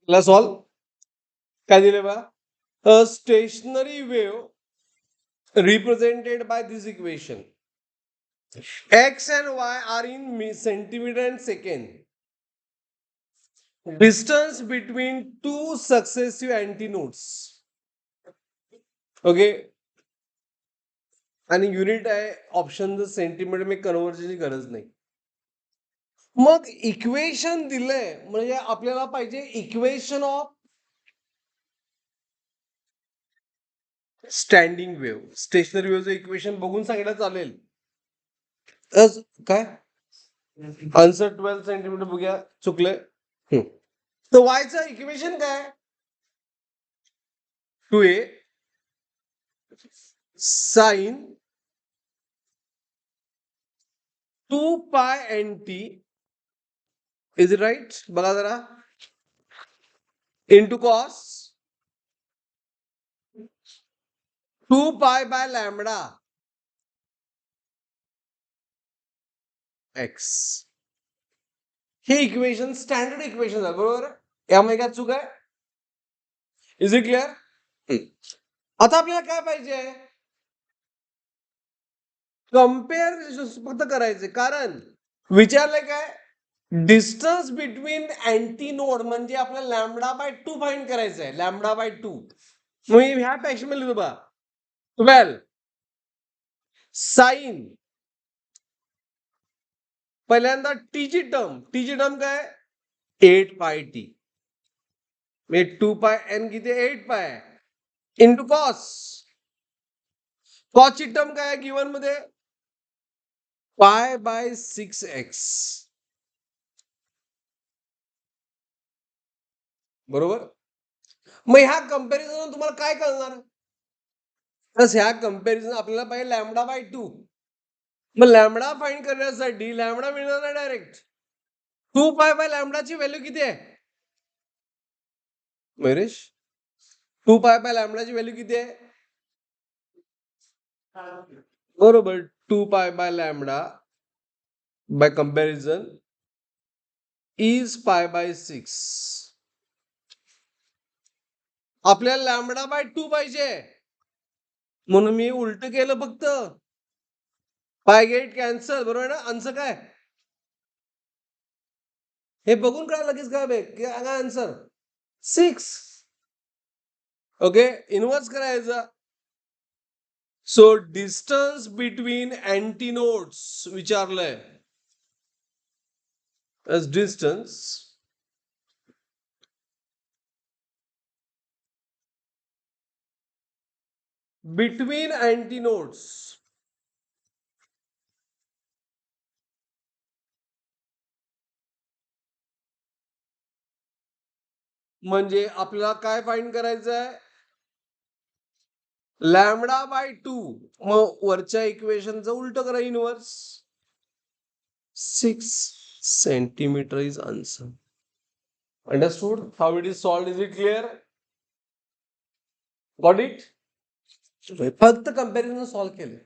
ला सॉल्व काय दिले बा a stationary wave represented by this equation x and y are in centimeter and second. Distance between two successive antinodes. Okay आणि unit आहे option centimetre में कन्व्हर्जनची गरज नाही. मग इक्वेशन दिलंय म्हणजे आपल्याला पाहिजे equation of standing wave. Stationary वेव्हचं इक्वेशन बघून सांगितलं चालेल. काय आन्सर 12 सेंटीमीटर बघूया चुकलंय. तर वायचं इक्वेशन काय 2a साइन 2 पाय nt इज इट राईट बघा जरा into cos 2 pi by lambda x. हे इक्वेशन स्टँडर्ड इक्वेशन आहे बरोबर. यामध्ये काय चूक आहे. Is it clear. आता आपल्याला काय पाहिजे कम्पेअर फक्त करायचे कारण विचारलंय काय डिस्टन्स बिटवीन अँटी नोड म्हणजे आपल्याला लॅमडा बाय 2 फाइंड करायचं आहे. लॅमडा बाय 2 मग ह्या पेक्षा मी लिहितो बा 12 साइन पहिल्यांदा टीची टर्म काय 8 पाय टी 2 पाय एन किती 8 पाय इंटू कॉस. कॉसची टर्म काय गिवन मध्ये पाय बाय 6x बरोबर. मग ह्या कंपॅरिझन तुम्हाला काय कळणार बस ह्या कंपॅरिझन आपल्याला पाहिजे लॅमडा बाय 2. मग लॅमडा फाइंड करण्यासाठी लॅमडा मिळणार नाही डायरेक्ट 2 पाय बाय लॅमडाची व्हॅल्यू किती आहे महेश 2 पाय बाय लॅमडाची व्हॅल्यू किती आहे बरोबर 2 pi by lambda by comparison is pi by 6. आपल्याला लॅमडा बाय 2 पाहिजे म्हणून मी उलट केलं फक्त पाय गेट कॅन्सल बरोबर ना. आन्सर काय हे बघून काय लगेच काय आन्सर 6. ओके इनवर्स करायचं. सो डिस्टन्स बिटवीन अँटीनोड्स विचारलंय as distance between antinodes म्हणजे आपल्याला काय फाइंड करायचं आहे लॅमडा बाय 2. मग वरच्या इक्वेशनचं उलट करा inverse 6 centimetre is answer. Understood how it is solved. Is it clear got it. फक्त कंपॅरिझन सॉल्व्ह केले.